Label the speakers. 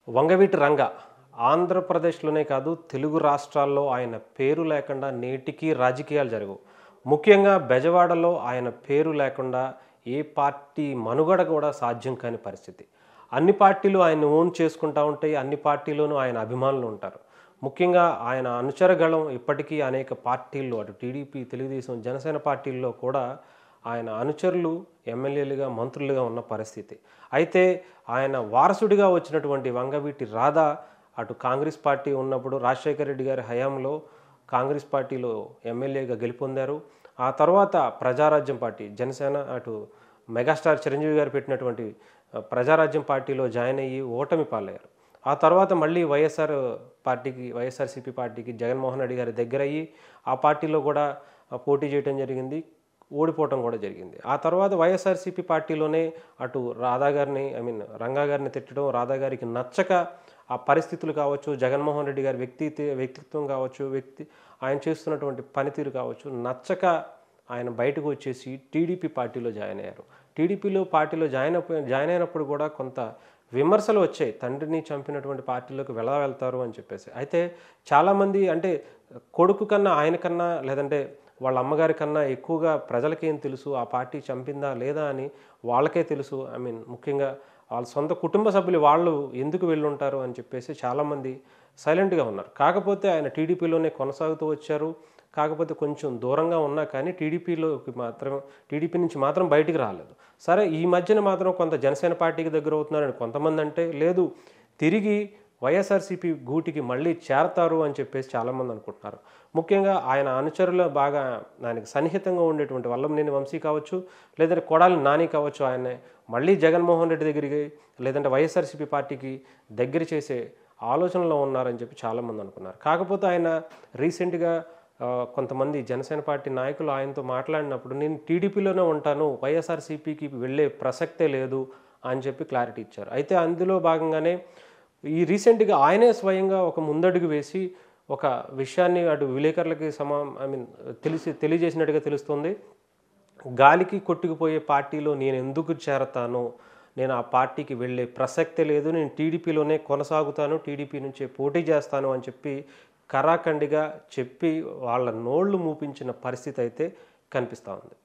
Speaker 1: వంగవీటి రంగ ఆంధ్రప్రదేశ్లోనే కాదు తెలుగు రాష్ట్రాల్లో ఆయన పేరు లేకుండా నేటికీ రాజకీయాలు జరగవు. ముఖ్యంగా బెజవాడలో ఆయన పేరు లేకుండా ఏ పార్టీ మనుగడ కూడా సాధ్యం కాని పరిస్థితి. అన్ని పార్టీలు ఆయన్ని ఓన్ చేసుకుంటా ఉంటాయి. అన్ని పార్టీలోనూ ఆయన అభిమానులు ఉంటారు. ముఖ్యంగా ఆయన అనుచరగళం ఇప్పటికీ అనేక పార్టీల్లో అటు టీడీపీ, తెలుగుదేశం, జనసేన పార్టీల్లో కూడా ఆయన అనుచరులు ఎమ్మెల్యేలుగా, మంత్రులుగా ఉన్న పరిస్థితి. అయితే ఆయన వారసుడిగా వచ్చినటువంటి వంగవీటి రాధా అటు కాంగ్రెస్ పార్టీ ఉన్నప్పుడు రాజశేఖర రెడ్డి గారి హయాంలో కాంగ్రెస్ పార్టీలో ఎమ్మెల్యేగా గెలుపొందారు. ఆ తర్వాత ప్రజారాజ్యం పార్టీ జనసేన అటు మెగాస్టార్ చిరంజీవి గారు పెట్టినటువంటి ప్రజారాజ్యం పార్టీలో జాయిన్ అయ్యి ఓటమి పాలయ్యారు. ఆ తర్వాత మళ్ళీ వైఎస్ఆర్సీపీ పార్టీకి జగన్మోహన్ రెడ్డి గారి దగ్గరయ్యి ఆ పార్టీలో కూడా పోటీ చేయడం జరిగింది. ఓడిపోవటం కూడా జరిగింది. ఆ తర్వాత వైఎస్ఆర్సీపీ పార్టీలోనే అటు రాధా గారిని రంగా గారిని తిట్టడం, రాధా గారికి నచ్చక ఆ పరిస్థితులు కావచ్చు, జగన్మోహన్ రెడ్డి గారి వ్యక్తిత్వం కావచ్చు, ఆయన చేస్తున్నటువంటి పనితీరు కావచ్చు నచ్చక ఆయన బయటకు వచ్చేసి టీడీపీ పార్టీలో జాయిన్ అయ్యారు. పార్టీలో జాయిన్ అయినప్పుడు కూడా కొంత విమర్శలు వచ్చాయి. తండ్రిని చంపినటువంటి పార్టీలోకి ఎలా వెళ్తారు అని చెప్పేసి. అయితే చాలామంది అంటే కొడుకు కన్నా ఆయన కన్నా లేదంటే వాళ్ళ అమ్మగారి కన్నా ఎక్కువగా ప్రజలకేం తెలుసు ఆ పార్టీ చంపిందా లేదా అని వాళ్ళకే తెలుసు. ముఖ్యంగా వాళ్ళ సొంత కుటుంబ సభ్యులు వాళ్ళు ఎందుకు వెళ్ళుంటారు అని చెప్పేసి చాలామంది సైలెంట్గా ఉన్నారు. కాకపోతే ఆయన టీడీపీలోనే కొనసాగుతూ వచ్చారు. కాకపోతే కొంచెం దూరంగా ఉన్నా కానీ టీడీపీ నుంచి మాత్రం బయటికి రాలేదు. సరే ఈ మధ్యన మాత్రం కొంత జనసేన పార్టీకి దగ్గర అవుతున్నారని కొంతమంది అంటే, లేదు తిరిగి వైఎస్ఆర్సీపీ గూటికి మళ్ళీ చేరతారు అని చెప్పేసి చాలామంది అనుకుంటున్నారు. ముఖ్యంగా ఆయన అనుచరులు బాగా ఆయనకు సన్నిహితంగా ఉండేటువంటి వల్లంనేని వంశీ కావచ్చు, లేదంటే కొడాలి నాని కావచ్చు, ఆయన మళ్ళీ జగన్మోహన్ రెడ్డి దగ్గరికి లేదంటే వైఎస్ఆర్సీపీ పార్టీకి దగ్గర చేసే ఆలోచనలో ఉన్నారని చెప్పి చాలామంది అనుకున్నారు. కాకపోతే ఆయన రీసెంట్గా కొంతమంది జనసేన పార్టీ నాయకులు ఆయనతో మాట్లాడినప్పుడు నేను టీడీపీలోనే ఉంటాను, వైఎస్ఆర్సీపీకి వెళ్ళే ప్రసక్తే లేదు అని చెప్పి క్లారిటీ ఇచ్చారు. అయితే అందులో భాగంగానే ఈ రీసెంట్గా ఆయనే స్వయంగా ఒక ముందడుగు వేసి ఒక విషయాన్ని అటు విలేకరులకి తెలియజేసినట్టుగా తెలుస్తుంది. గాలికి కొట్టుకుపోయే పార్టీలో నేను ఎందుకు చేరతాను, నేను ఆ పార్టీకి వెళ్ళే ప్రసక్తే లేదు, నేను టీడీపీలోనే కొనసాగుతాను, టీడీపీ నుంచే పోటీ చేస్తాను అని చెప్పి కరాఖండిగా చెప్పి వాళ్ళ నోళ్లు మూపించిన పరిస్థితి అయితే కనిపిస్తూ ఉంది.